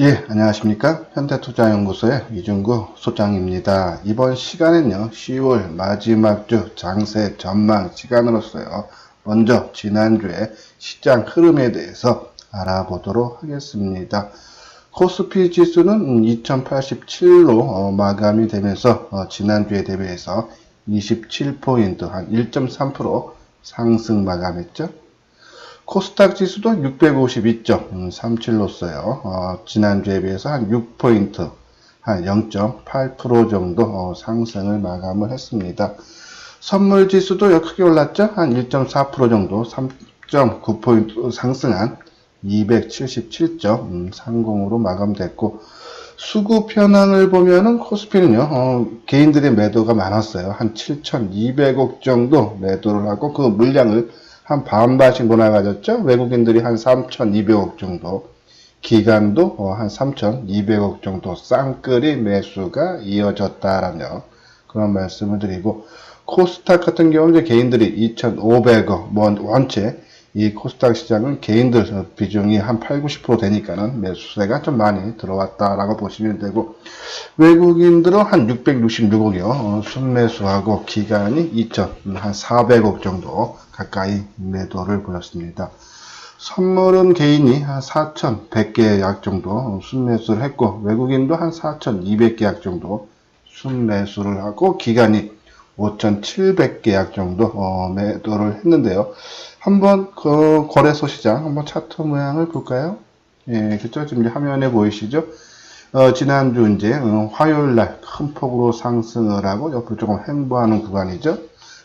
예, 안녕하십니까. 현대투자연구소의 이중구 소장입니다. 이번 시간은요, 10월 마지막 주 장세 전망 시간으로서요, 먼저 지난주에 시장 흐름에 대해서 알아보도록 하겠습니다. 코스피 지수는 2087로 마감이 되면서 지난주에 대비해서 27포인트, 한 1.3% 상승 마감했죠. 코스닥 지수도 652.37로서요. 지난주에 비해서 한 6포인트, 한 0.8% 정도 상승을 마감을 했습니다. 선물 지수도 크게 올랐죠. 한 1.4% 정도, 3.9포인트 상승한 277.30으로 마감됐고, 수급 현황을 보면은 코스피는요, 개인들의 매도가 많았어요. 한 7,200억 정도 매도를 하고 그 물량을 한 반반씩 몰아가졌죠. 외국인들이 한 3,200억 정도, 기관도 한 3,200억 정도 쌍끌이 매수가 이어졌다라는 그런 말씀을 드리고, 코스닥 같은 경우는 개인들이 2,500억, 원체 이 코스닥 시장은 개인들 비중이 한 8, 90% 되니까는 매수세가 좀 많이 들어왔다라고 보시면 되고, 외국인들은 한 666억이요. 순매수하고 기간이 2,400억 정도 가까이 매도를 보였습니다. 선물은 개인이 한 4,100계약 정도 순매수를 했고, 외국인도 한 4,200계약 정도 순매수를 하고, 기간이 5,700계약 정도 매도를 했는데요. 한번 그 거래소 시장 한번 차트 모양을 볼까요? 예, 그쵸? 지금 화면에 보이시죠? 지난주 이제 화요일 날 큰 폭으로 상승을 하고 옆으로 조금 횡보하는 구간이죠.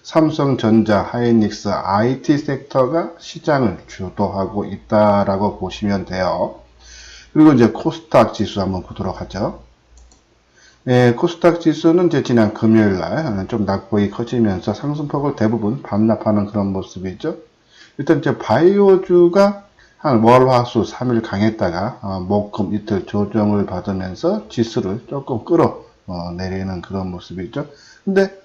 삼성전자, 하이닉스, IT 섹터가 시장을 주도하고 있다라고 보시면 돼요. 그리고 이제 코스닥 지수 한번 보도록 하죠. 예, 코스닥 지수는 이제 지난 금요일 날 좀 낙폭이 커지면서 상승폭을 대부분 반납하는 그런 모습이죠. 일단 이제 바이오주가 한 월, 화, 수 3일 강했다가 목, 금 이틀 조정을 받으면서 지수를 조금 끌어내리는 그런 모습이죠. 근데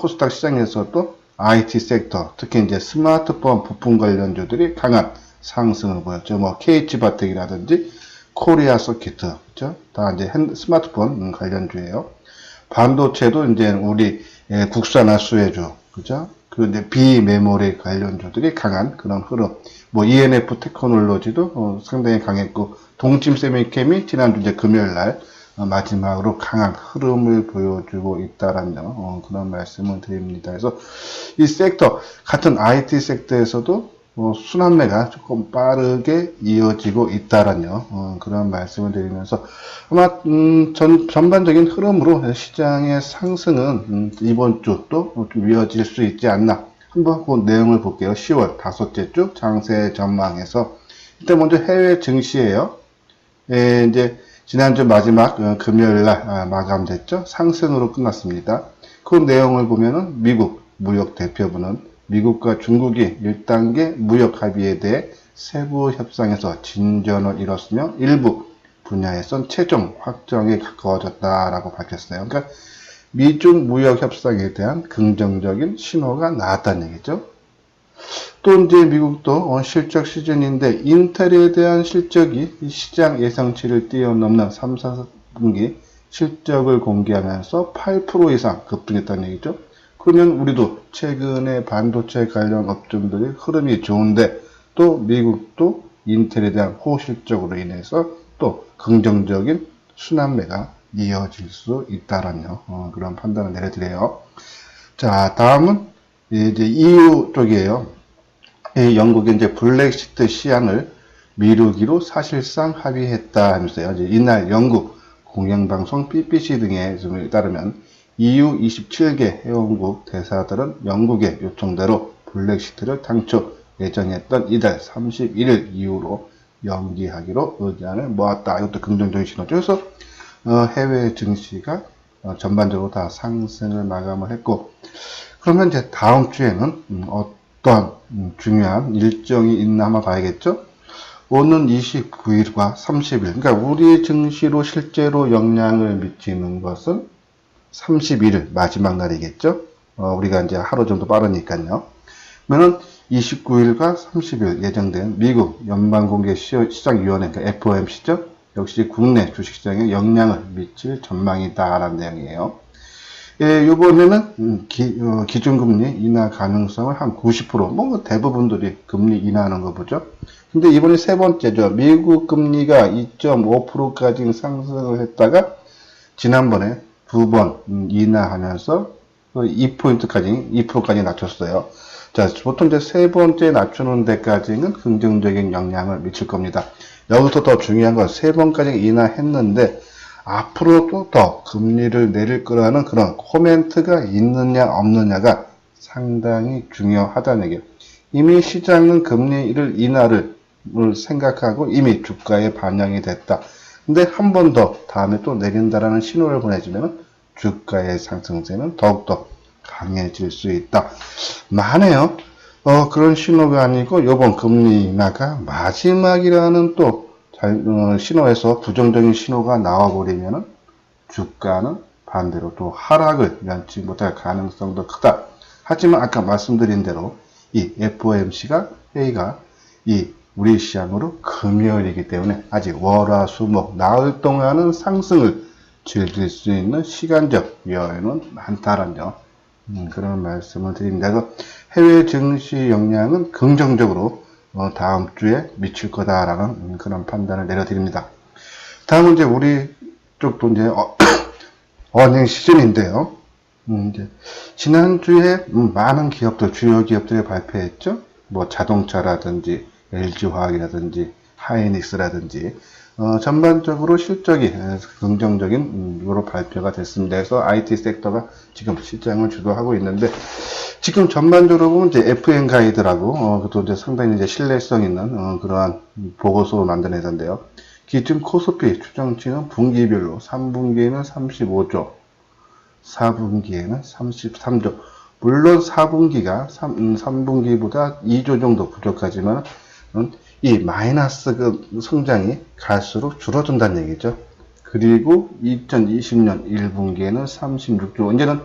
코스닥 시장에서도 IT 섹터, 특히 이제 스마트폰 부품 관련주들이 강한 상승을 보였죠. 뭐 KH바텍이라든지 코리아 서키트, 그죠? 다 이제 스마트폰 관련주예요. 반도체도 이제 우리 국산 수혜주, 그죠? 그 이제 비메모리 관련주들이 강한 그런 흐름. 뭐 ENF 테크놀로지도 상당히 강했고, 동침 세미캠이 지난주 이제 금요일 날 마지막으로 강한 흐름을 보여주고 있다라는 그런 말씀을 드립니다. 그래서 이 섹터, 같은 IT 섹터에서도 순환매가 조금 빠르게 이어지고 있다라는 그런 말씀을 드리면서 아마 전반적인 흐름으로 시장의 상승은 이번 주 또 좀 이어질 수 있지 않나. 한번 그 내용을 볼게요. 10월 다섯째 주 장세 전망에서 일단 먼저 해외 증시예요. 예, 이제 지난주 마지막 금요일 날 마감됐죠. 상승으로 끝났습니다. 그 내용을 보면은 미국 무역 대표부는 미국과 중국이 1단계 무역 합의에 대해 세부 협상에서 진전을 이뤘으며 일부 분야에선 최종 확정에 가까워졌다라고 밝혔어요. 그러니까 미중 무역 협상에 대한 긍정적인 신호가 나왔다는 얘기죠. 또 이제 미국도 실적 시즌인데 인텔에 대한 실적이 시장 예상치를 뛰어넘는 3, 4분기 실적을 공개하면서 8% 이상 급등했다는 얘기죠. 그러면 우리도 최근에 반도체 관련 업종들의 흐름이 좋은데 또 미국도 인텔에 대한 호실적으로 인해서 또 긍정적인 순환매가 이어질 수 있다라는 그런 판단을 내려드려요. 자, 다음은 이제 EU 쪽이에요. 영국이 이제 브렉시트 시한을 미루기로 사실상 합의했다 하면서요. 이제 이날 영국 공영방송 BBC 등에 따르면 EU 27개 회원국 대사들은 영국의 요청대로 브렉시트를 당초 예정했던 이달 31일 이후로 연기하기로 의견을 모았다. 이것도 긍정적인 신호죠. 그래서 해외 증시가 전반적으로 다 상승을 마감을 했고, 그러면 이제 다음 주에는 어떤 중요한 일정이 있나 한번 봐야겠죠. 오는 29일과 30일, 그러니까 우리 증시로 실제로 영향을 미치는 것은 31일 마지막 날이겠죠. 우리가 이제 하루 정도 빠르니까요. 그러면 29일과 30일 예정된 미국 연방공개시장위원회, 그러니까 FOMC죠. 역시 국내 주식시장에 영향을 미칠 전망이다라는 내용이에요. 예, 이번에는 기준금리 인하 가능성을 한 90%, 뭐 대부분들이 금리 인하하는 거 보죠. 근데 이번에 세 번째죠. 미국 금리가 2.5%까지 상승을 했다가 지난번에 두 번 인하하면서 2%까지 낮췄어요. 자, 보통 이제 세 번째 낮추는 데까지는 긍정적인 영향을 미칠 겁니다. 여기서 더 중요한 건 세 번까지 인하했는데 앞으로도 더 금리를 내릴 거라는 그런 코멘트가 있느냐 없느냐가 상당히 중요하다는 얘기예요. 이미 시장은 금리를 인하를 생각하고 이미 주가에 반영이 됐다. 근데 한 번 더 다음에 또 내린다라는 신호를 보내주면 주가의 상승세는 더욱더 강해질 수 있다. 만에요. 그런 신호가 아니고 이번 금리 인하가 마지막이라는 또 신호에서 부정적인 신호가 나와버리면 주가는 반대로 또 하락을 면치 못할 가능성도 크다. 하지만 아까 말씀드린 대로 이 FOMC가 회의가 이 우리 시장으로 금요일이기 때문에 아직 월, 수, 목 나흘 동안은 상승을 즐길 수 있는 시간적 여유는 많다라는 점 그런 말씀을 드립니다. 그래서 해외 증시 영향은 긍정적으로 다음 주에 미칠 거다라는 그런 판단을 내려드립니다. 다음은 이제 우리 쪽도 이제 어닝 시즌인데요. 이제 지난주에 많은 기업들, 주요 기업들이 발표했죠. 뭐 자동차라든지 LG화학이라든지 하이닉스라든지 전반적으로 실적이 긍정적인 으로 발표가 됐습니다. 그래서 IT 섹터가 지금 시장을 주도하고 있는데 지금 전반적으로 보면 이제 FN 가이드라고 그것도 이제 상당히 이제 신뢰성 있는 그러한 보고서를 만들어내던데요. 기준 코스피 추정치는 분기별로 3분기에는 35조, 4분기에는 33조. 물론 4분기가 3분기보다 2조 정도 부족하지만 이 마이너스 그 성장이 갈수록 줄어든다는 얘기죠. 그리고 2020년 1분기에는 36조, 이제는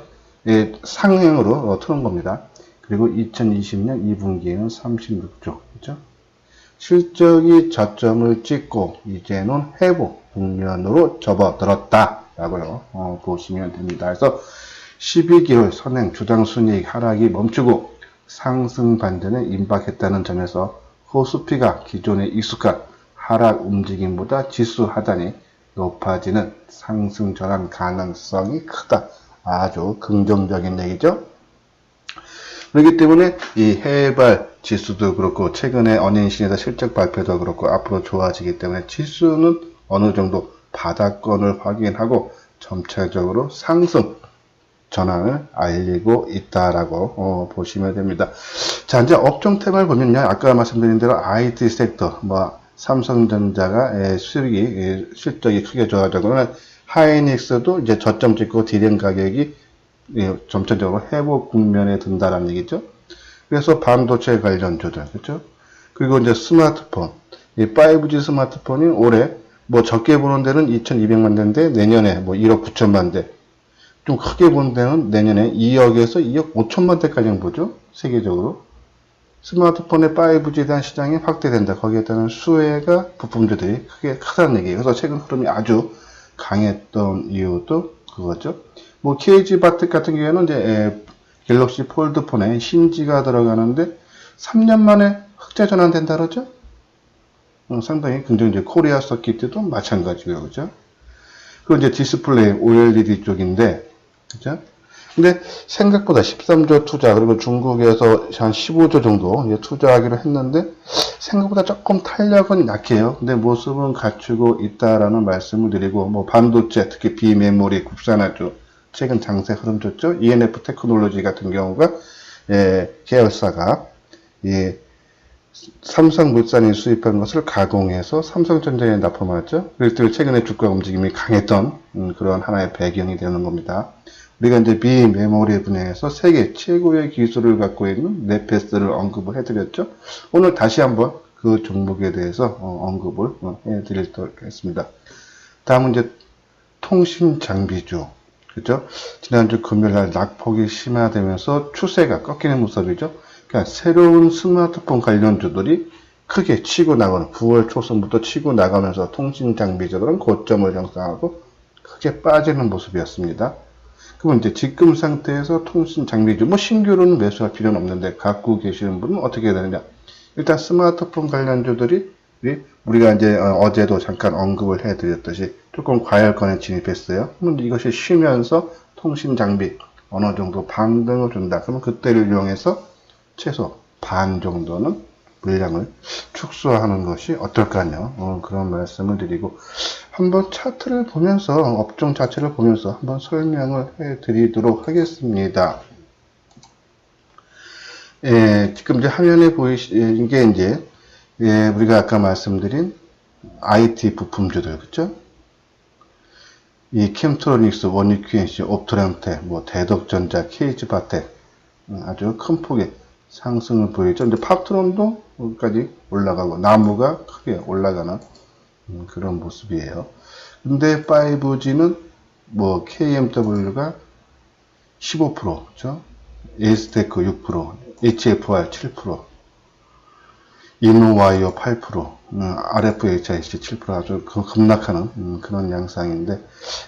상향으로 트는 겁니다. 그리고 2020년 2분기에는 36조, 그죠? 실적이 저점을 찍고 이제는 회복 국면으로 접어들었다라고요. 보시면 됩니다. 그래서 12개월 선행 주당 순이익 하락이 멈추고 상승 반전에 임박했다는 점에서 코스피가 기존의 익숙한 하락 움직임보다 지수 하단이 높아지는 상승 전환 가능성이 크다. 아주 긍정적인 얘기죠. 그렇기 때문에 이 해외발 지수도 그렇고 최근에 어닝신에서 실적 발표도 그렇고 앞으로 좋아지기 때문에 지수는 어느 정도 바닥권을 확인하고 점차적으로 상승 전환을 알리고 있다라고 보시면 됩니다. 자, 이제 업종 테마를 보면요. 아까 말씀드린 대로 IT 섹터, 뭐 삼성전자가 실적이 크게 좋아져서는 하이닉스도 이제 저점 찍고 디램 가격이 점차적으로 회복 국면에 든다라는 얘기죠. 그래서 반도체 관련주들, 그렇죠? 그리고 이제 스마트폰, 이 5G 스마트폰이 올해 뭐 적게 보는 데는 2,200만 대인데 내년에 뭐 1억 9천만 대. 좀 크게 본 데는 내년에 2억에서 2억 5천만 대까지 보죠. 세계적으로. 스마트폰의 5G에 대한 시장이 확대된다. 거기에 따른 수혜가 부품주들이 크게 크다는 얘기예요. 그래서 최근 흐름이 아주 강했던 이유도 그거죠. 뭐 KG바텍 같은 경우에는 이제 갤럭시 폴드폰에 신지가 들어가는데 3년 만에 흑자 전환된다 그러죠. 상당히 긍정적. 코리아 서킷도 마찬가지고요. 그죠? 그리고 이제 디스플레이 OLED 쪽인데 그죠? 근데 생각보다 13조 투자, 그리고 중국에서 한 15조 정도 투자하기로 했는데 생각보다 조금 탄력은 약해요. 근데 모습은 갖추고 있다라는 말씀을 드리고, 뭐 반도체, 특히 비메모리, 국산화주 최근 장세 흐름 좋죠. ENF 테크놀로지 같은 경우가 계열사가 삼성물산이 수입한 것을 가공해서 삼성전자에 납품하죠. 그래서 최근에 주가 움직임이 강했던 그런 하나의 배경이 되는 겁니다. 우리가 이제 비메모리 분야에서 세계 최고의 기술을 갖고 있는 네페스를 언급을 해드렸죠. 오늘 다시 한번 그 종목에 대해서 언급을 해드리도록 하겠습니다. 다음은 이제 통신 장비주. 그죠? 지난주 금요일날 낙폭이 심화되면서 추세가 꺾이는 모습이죠. 그러니까 새로운 스마트폰 관련주들이 크게 치고 나가는 9월 초순부터 치고 나가면서 통신 장비들은 고점을 형성하고 크게 빠지는 모습이었습니다. 그럼 이제 지금 상태에서 통신 장비주, 뭐 신규로는 매수할 필요는 없는데 갖고 계시는 분은 어떻게 해야 되느냐? 일단 스마트폰 관련주들이 우리가 이제 어제도 잠깐 언급을 해드렸듯이 조금 과열권에 진입했어요. 그럼 이것이 쉬면서 통신 장비 어느 정도 반등을 준다. 그러면 그때를 이용해서 최소 반 정도는 물량을 축소하는 것이 어떨까요? 그런 말씀을 드리고 한번 차트를 보면서 업종 자체를 보면서 한번 설명을 해 드리도록 하겠습니다. 예, 지금 이제 화면에 보이시는 게 이제 예, 우리가 아까 말씀드린 IT 부품주들 그죠? 이 캠트로닉스, 원유QNC, 옵트람텍, 뭐 대덕전자, KG바텍 아주 큰 폭의 상승을 보이죠. 이제 팝트론도 여기까지 올라가고 나무가 크게 올라가는 그런 모습이에요. 근데 5G는 뭐 KMW가 15%, 그죠? 에스테크 6%, HFR 7%, 이노와이어 8%, RFHIC 7% 아주 급락하는 그런 양상인데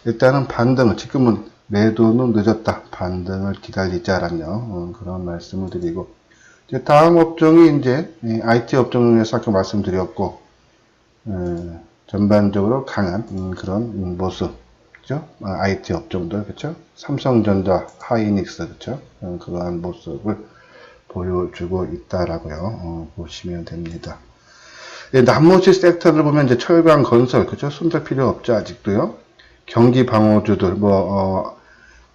일단은 반등은 지금은 매도는 늦었다. 반등을 기다리자라는 그런 말씀을 드리고 이제 다음 업종이 이제 IT 업종에서 아까 말씀드렸고 전반적으로 강한 그런 모습, 그죠? IT 업종들, 그죠? 삼성전자, 하이닉스, 그죠? 그러한 모습을 보여주고 있다라고요. 보시면 됩니다. 나머지 섹터를 보면 이제 철강, 건설, 그죠? 손댈 필요 없죠, 아직도요. 경기 방어주들,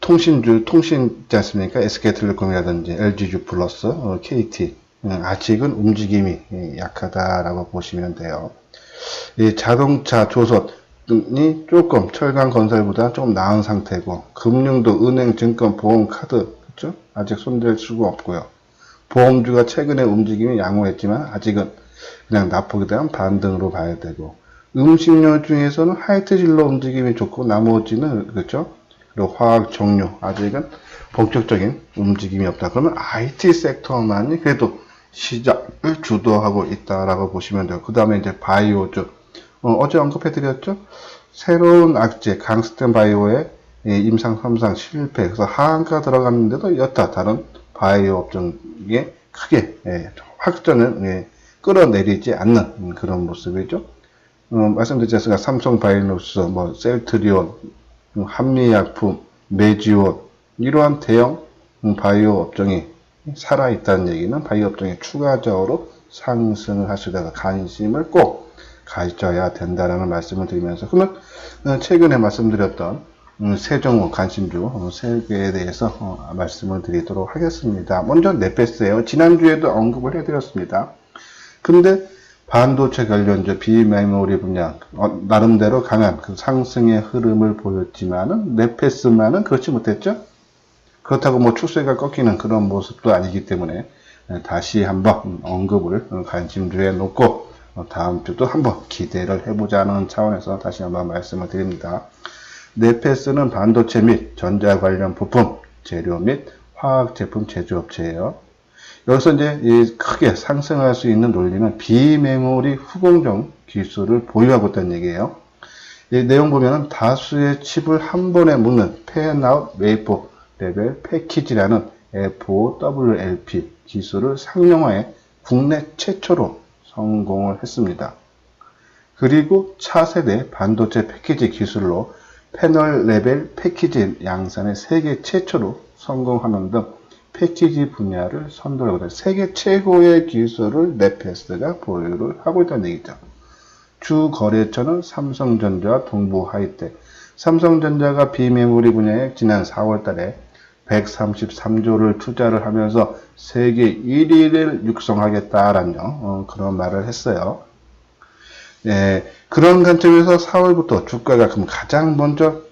통신주, 통신 있지 않습니까? SK텔레콤이라든지 LGU 플러스, KT. 아직은 움직임이 약하다라고 보시면 돼요. 이 자동차, 조선이 조금 철강 건설보다 조금 나은 상태고, 금융도 은행, 증권, 보험, 카드, 그죠? 아직 손댈 수가 없고요. 보험주가 최근에 움직임이 양호했지만 아직은 그냥 낙폭에 대한 반등으로 봐야 되고, 음식료 중에서는 하이트질러 움직임이 좋고 나머지는 그렇죠. 그리고 화학 종류 아직은 본격적인 움직임이 없다. 그러면 IT 섹터만이 그래도 시장을 주도하고 있다라고 보시면 돼요. 그 다음에 이제 바이오주 어제 언급해드렸죠. 새로운 악재 강스텐 바이오의 임상 3상 실패. 그래서 하한가 들어갔는데도 여타 다른 바이오 업종에 크게 확전을 끌어내리지 않는 그런 모습이죠. 말씀드렸으니까 삼성 바이오로스, 셀트리온, 한미약품, 메지온 이러한 대형 바이오 업종이 살아있다는 얘기는 바이오 업종이 추가적으로 상승을 할 수 있다는 관심을 꼭 가져야 된다라는 말씀을 드리면서 그러면 최근에 말씀드렸던 세종호 관심주 세 개에 대해서 말씀을 드리도록 하겠습니다. 먼저 넷페스예요. 지난주에도 언급을 해드렸습니다. 근데 반도체 관련주 비메모리 분야 나름대로 강한 그 상승의 흐름을 보였지만은 넷페스만은 그렇지 못했죠. 그렇다고 뭐 추세가 꺾이는 그런 모습도 아니기 때문에 다시 한번 언급을 관심주에 놓고 다음 주도 한번 기대를 해보자는 차원에서 다시 한번 말씀을 드립니다. 넷페스는 반도체 및 전자 관련 부품, 재료 및 화학 제품 제조업체예요. 여기서 이제 크게 상승할 수 있는 논리는 비메모리 후공정 기술을 보유하고 있다는 얘기예요. 이 내용 보면은 다수의 칩을 한 번에 묶는 팬아웃 웨이퍼 레벨 패키지라는 FOWLP 기술을 상용화해 국내 최초로 성공을 했습니다. 그리고 차세대 반도체 패키지 기술로 패널 레벨 패키지 양산에 세계 최초로 성공하는 등 패키지 분야를 선도하고 세계 최고의 기술을 넷페스가 보유를 하고 있다는 얘기죠. 주 거래처는 삼성전자와 동부하이텍. 삼성전자가 비메모리 분야에 지난 4월 달에 133조를 투자를 하면서 세계 1위를 육성하겠다라는 그런 말을 했어요. 그런 관점에서 4월부터 주가가 그럼 가장 먼저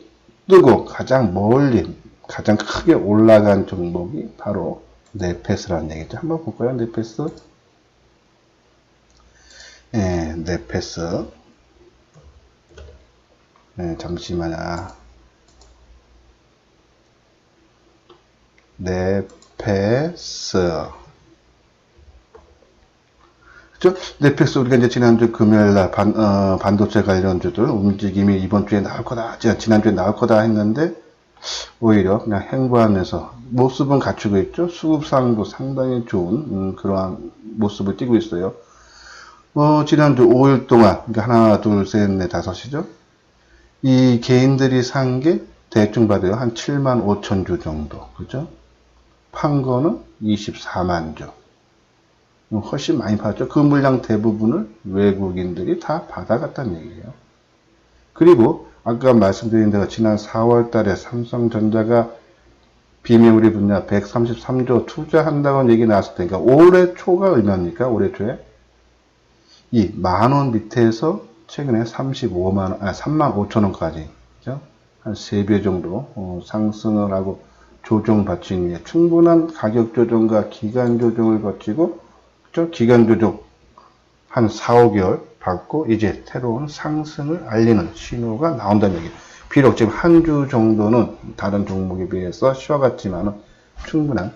뜨고 가장 멀리 가장 크게 올라간 종목이 바로 넷페스라는 얘기죠. 한번 볼까요? 넷페스. 넷페스. 잠시만요. 넷페스. 그죠? 넷플릭스 우리가 이제 지난주 금요일 날 반도체 관련주들 움직임이 이번 주에 나올 거다, 지난주에 나올 거다 했는데, 오히려 그냥 행보하면서 모습은 갖추고 있죠. 수급상도 상당히 좋은 그러한 모습을 띠고 있어요. 지난주 5일 동안, 그러니까 하나, 둘, 셋, 넷, 다섯이죠. 이 개인들이 산 게 대충 봐도요, 한 7만 5천 주 정도. 그죠? 판 거는 24만 주. 훨씬 많이 팔았죠. 그 물량 대부분을 외국인들이 다 받아갔다는 얘기예요. 그리고 아까 말씀드린 대로 지난 4월 달에 삼성전자가 비메모리 분야 133조 투자한다고 얘기 나왔을 때, 그러니까 올해 초가 얼마입니까? 올해 초에 이 만원 밑에서 최근에 3만 5천 원까지, 그죠? 한 3배 정도 상승을 하고 조정받기 위해 충분한 가격 조정과 기간 조정을 거치고, 그죠? 기간 조정 한 4, 5개월 받고 이제 새로운 상승을 알리는 신호가 나온다는 얘기예요. 비록 지금 한 주 정도는 다른 종목에 비해서 쉬어갔지만 충분한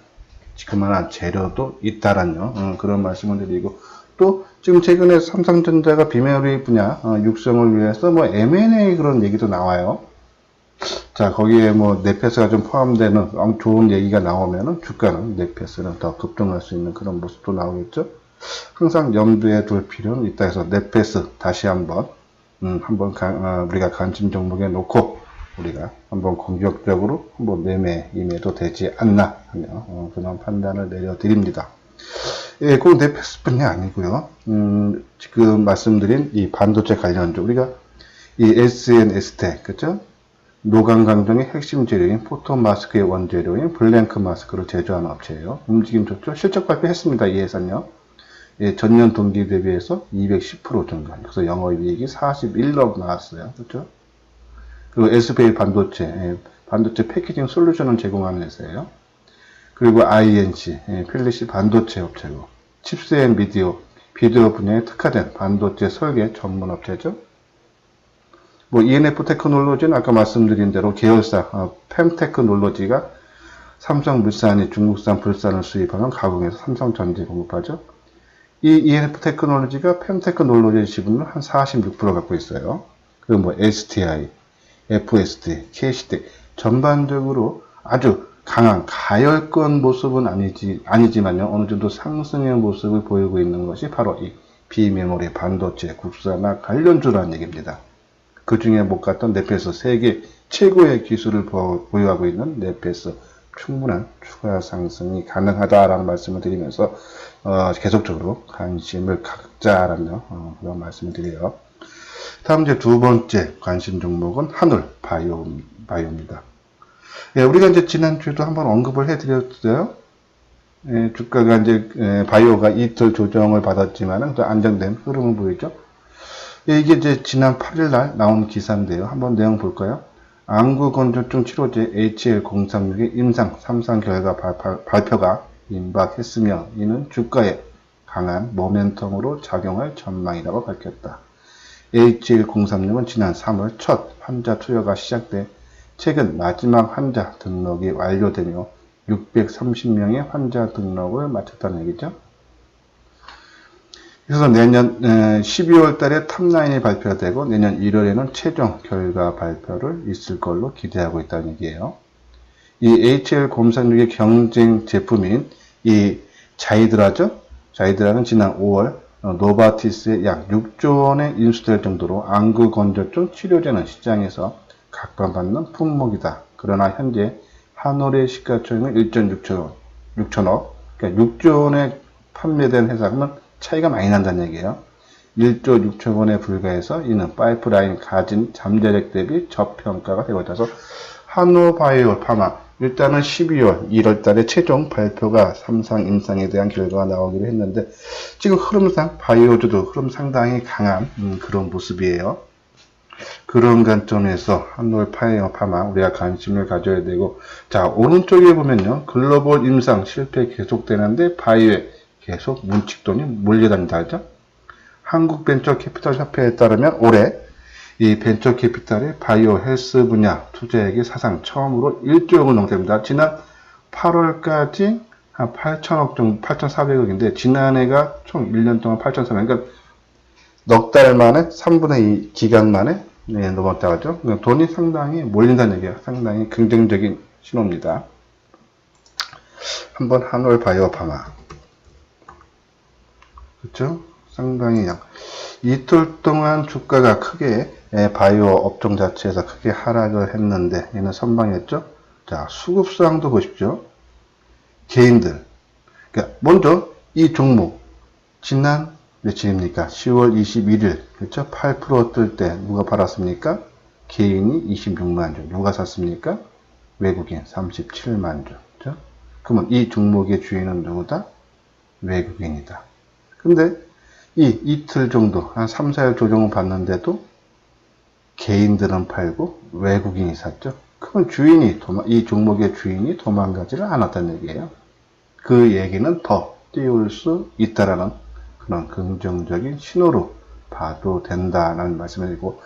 그만한 재료도 있다라는 그런 말씀을 드리고, 또 지금 최근에 삼성전자가 비메모리 분야 육성을 위해서 뭐 M&A 그런 얘기도 나와요. 자, 거기에 뭐 넷패스가 좀 포함되는 좋은 얘기가 나오면은 주가는 넷패스는 더 급등할 수 있는 그런 모습도 나오겠죠. 항상 염두에 둘 필요는 있다 해서 넷패스 다시 한번 우리가 관심 종목에 놓고 우리가 한번 공격적으로 한번 임해도 되지 않나 하며 그런 판단을 내려드립니다. 예, 꼭 넷패스뿐이 아니고요. 지금 말씀드린 이 반도체 관련주 우리가 이 SNS텍, 그죠? 노광 강정의 핵심 재료인 포토마스크의 원재료인 블랭크 마스크를 제조하는 업체예요. 움직임 좋죠? 실적 발표했습니다. 이 회사는요. 예, 전년 동기 대비해서 210% 증가. 그래서 영업이익이 41억 나왔어요. 그렇죠? 그리고 SPA 반도체, 반도체 패키징 솔루션을 제공하는 회사예요. 그리고 INC, 필리시 반도체 업체고, 칩스앤 비디오 분야에 특화된 반도체 설계 전문 업체죠. 뭐 ENF 테크놀로지는 아까 말씀드린 대로 계열사 펜테크놀로지가 삼성물산이 중국산 불산을 수입하는 가공해서 삼성전지 공급하죠. 이 ENF 테크놀로지가 펜테크놀로지 지분을 한 46% 갖고 있어요. 그리고 뭐 STI, FSD, KCD 전반적으로 아주 강한 가열권 모습은 아니지만요. 어느 정도 상승의 모습을 보이고 있는 것이 바로 이 비메모리 반도체 국산화 관련주라는 얘기입니다. 그 중에 못 갔던 넷패스 세계 최고의 기술을 보유하고 있는 넷패스 충분한 추가 상승이 가능하다라는 말씀을 드리면서 계속적으로 관심을 갖자라는 그런 말씀을 드려요. 다음 이제 두 번째 관심 종목은 한울 바이오입니다. 예, 우리가 이제 지난주에도 한번 언급을 해드렸어요. 예, 주가가 이제 바이오가 이틀 조정을 받았지만은 또 안정된 흐름을 보이죠. 예, 이게 이제 지난 8일 날 나온 기사인데요. 한번 내용 볼까요? 안구건조증 치료제 HL036의 임상 3상 결과 발표가 임박했으며 이는 주가에 강한 모멘텀으로 작용할 전망이라고 밝혔다. HL036은 지난 3월 첫 환자 투여가 시작돼 최근 마지막 환자 등록이 완료되며 630명의 환자 등록을 마쳤다는 얘기죠. 그래서 내년 12월 달에 탑라인이 발표되고 내년 1월에는 최종 결과 발표를 있을 걸로 기대하고 있다는 얘기예요. 이 HL036의 경쟁 제품인 이 자이드라죠. 자이드라는 지난 5월 노바티스의 약 6조 원에 인수될 정도로 안구 건조증 치료제는 시장에서 각광받는 품목이다. 그러나 현재 한올의 시가총액은 1.6천억, 그러니까 6조 원에 판매된 회사는 차이가 많이 난다는 얘기예요. 1조 6천 원에 불과해서 이는 파이프라인 가진 잠재력 대비 저평가가 되고 있어서 한올바이오 파마 일단은 12월 1월 달에 최종 발표가 3상 임상에 대한 결과가 나오기로 했는데 지금 흐름상 바이오주도 흐름 상당히 강한 그런 모습이에요. 그런 관점에서 한올바이오 파마 우리가 관심을 가져야 되고, 자 오른쪽에 보면요 글로벌 임상 실패 계속되는데 바이오에 계속 문칙돈이 몰려다닌다 하죠. 한국벤처캐피털협회에 따르면 올해 이 벤처캐피털의 바이오 헬스 분야 투자액이 사상 처음으로 1조 원을 넘습니다. 지난 8월까지 한 8천억 정도, 8,400억인데, 지난해가 총 1년 동안 8,400억. 그러니까 넉 달 만에, 3분의 2 기간 만에, 네, 넘었다 하죠. 그러니까 돈이 상당히 몰린다는 얘기예요. 상당히 긍정적인 신호입니다. 한번 한올 바이오 파마. 그렇죠? 상당히 이틀 동안 주가가 크게 바이오 업종 자체에서 크게 하락을 했는데 얘는 선방했죠. 자, 수급상도 보십시오. 개인들. 그러니까 먼저 이 종목 지난 며칠입니까? 10월 21일 그렇죠? 8% 뜰 때 누가 팔았습니까? 개인이 26만 주. 누가 샀습니까? 외국인 37만 주. 그렇죠? 그러면 이 종목의 주인은 누구다? 외국인이다. 근데 이 이틀 정도, 한 3, 4일 조정을 받는데도 개인들은 팔고 외국인이 샀죠. 그건 이 종목의 주인이 도망가지를 않았다는 얘기예요. 그 얘기는 더 띄울 수 있다라는 그런 긍정적인 신호로 봐도 된다는 말씀이고,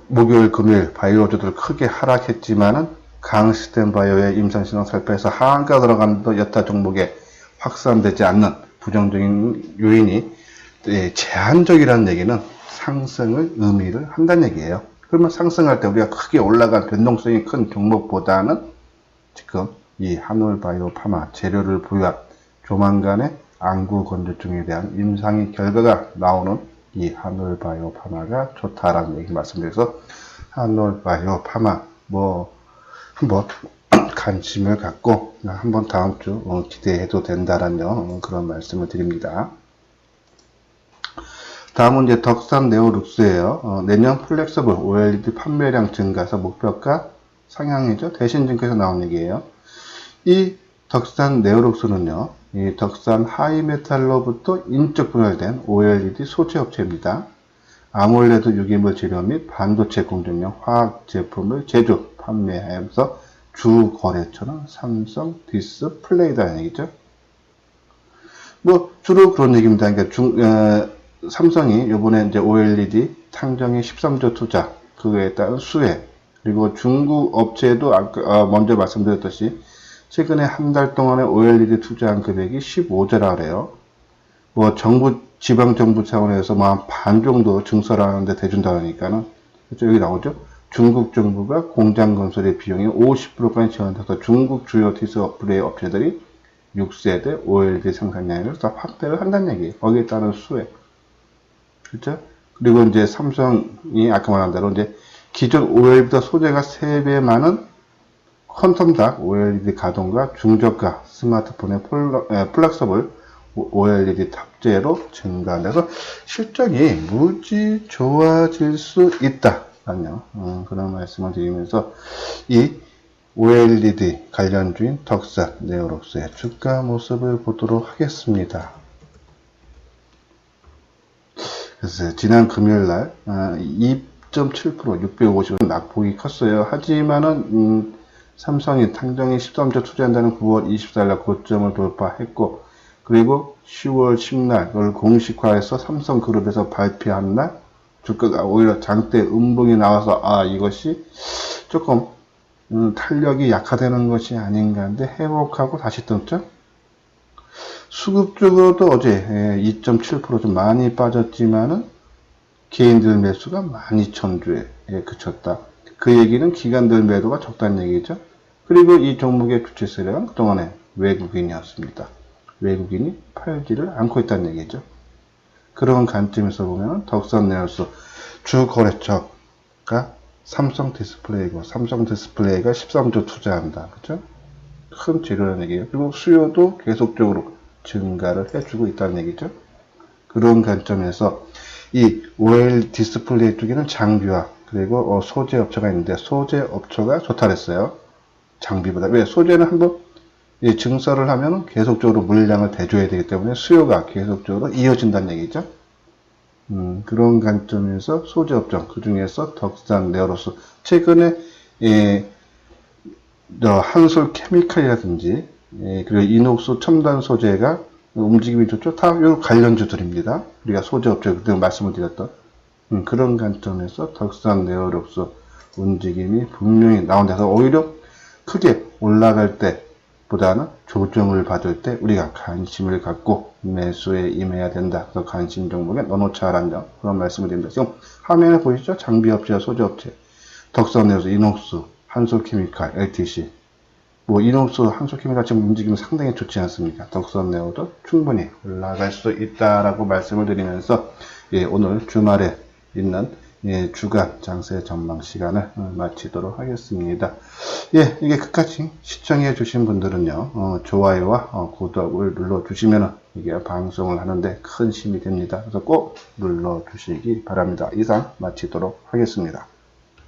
목요일, 금요일 바이오주들 크게 하락했지만은 강시스템 바이오의 임상신호 살펴서 하한가 들어간도 여타 종목에 확산되지 않는 부정적인 요인이 제한적이라는 얘기는 상승을 의미를 한다는 얘기예요. 그러면 상승할 때 우리가 크게 올라간 변동성이 큰 종목보다는 지금 이 한올바이오 파마 재료를 보유한 조만간의 안구 건조증에 대한 임상의 결과가 나오는 이 한올바이오 파마가 좋다라는 얘기 말씀드려서 한올바이오 파마 한번 관심을 갖고 한번 다음 주 기대해도 된다라는 그런 말씀을 드립니다. 다음은 이제 덕산 네오룩스예요. 내년 플렉서블 OLED 판매량 증가해서 목표가 상향이죠. 대신 증가해서 나온 얘기예요. 이 덕산 네오룩스는요, 이 덕산 하이메탈로부터 인적 분할된 OLED 소재 업체입니다. 아몰레드 유기물 재료 및 반도체 공정용 화학 제품을 제조, 판매하면서 주 거래처는 삼성 디스플레이다는 얘기죠. 주로 그런 얘기입니다. 그러니까 삼성이 요번에 이제 OLED 상정에 13조 투자, 그거에 따른 수혜, 그리고 중국 업체도 먼저 말씀드렸듯이 최근에 한 달 동안에 OLED 투자한 금액이 15조라 그래요. 지방정부 차원에서 한 반 정도 증설하는데 대준다 하니까는, 여기 나오죠? 중국 정부가 공장 건설의 비용이 50%까지 지원돼서 중국 주요 디스플레이 업체들이 6세대 OLED 생산량을 다 확대를 한다는 얘기예요. 거기에 따른 수혜. 그렇죠? 그리고 이제 삼성이 아까 말한 대로 이제 기존 OLED보다 소재가 3배 많은 퀀텀 닥 OLED 가동과 중저가 스마트폰의 플렉서블 OLED 탑재로 증가해서 실적이 무지 좋아질 수 있다. 그런 말씀을 드리면서 이 OLED 관련주인 덕산 네오룩스의 주가 모습을 보도록 하겠습니다. 그래서 지난 금요일날 2.7% 650원 낙폭이 컸어요. 하지만은 삼성이 당정이 13조 투자한다는 9월 24일날 고점을 돌파했고, 그리고 10월 10날 그걸 공식화해서 삼성그룹에서 발표한 날 주가가 오히려 장대 음봉이 나와서 이것이 조금 탄력이 약화되는 것이 아닌가 한데 회복하고 다시 떴죠. 수급 쪽으로도 어제 2.7% 좀 많이 빠졌지만은 개인들 매수가 12,000주에 그쳤다. 그 얘기는 기관들 매도가 적다는 얘기죠. 그리고 이 종목의 주체 세력은 그동안에 외국인이었습니다. 외국인이 팔지를 않고 있다는 얘기죠. 그런 관점에서 보면 덕산 네오룩스 주 거래처가 삼성 디스플레이고 삼성 디스플레이가 13조 투자한다. 그렇죠? 큰 재료라는 얘기예요. 그리고 수요도 계속적으로 증가를 해주고 있다는 얘기죠. 그런 관점에서 이 OLED 디스플레이 쪽에는 장비와 그리고 소재 업체가 있는데 소재 업체가 좋다 그랬어요. 장비보다. 왜? 소재는 한번 증설을 하면 계속적으로 물량을 대줘야 되기 때문에 수요가 계속적으로 이어진다는 얘기죠. 그런 관점에서 소재 업종, 그 중에서 덕산 네오룩스 최근에 한솔 케미칼이라든지 그리고 이녹스 첨단 소재가 움직임이 좋죠. 다 요 관련주들입니다. 우리가 소재 업체 그때 말씀을 드렸던 그런 관점에서 덕산 네오룩스 움직임이 분명히 나온다서 오히려 크게 올라갈 때 보다는 조정을 받을 때 우리가 관심을 갖고 매수에 임해야 된다. 그래서 관심 종목에 넣어놓자라는 점, 그런 말씀을 드립니다. 지금 화면에 보이시죠? 장비업체와 소재업체, 덕선에서 이녹수, 한솔케미칼, LTC. 뭐 이녹수, 한솔케미칼 지금 움직임이 상당히 좋지 않습니까? 덕선네오도 충분히 올라갈 수 있다라고 말씀을 드리면서, 예, 오늘 주말에 있는 예, 주간 장세 전망 시간을 마치도록 하겠습니다. 예, 이게 끝까지 시청해 주신 분들은요, 좋아요와 구독을 눌러 주시면 이게 방송을 하는데 큰 힘이 됩니다. 그래서 꼭 눌러 주시기 바랍니다. 이상 마치도록 하겠습니다.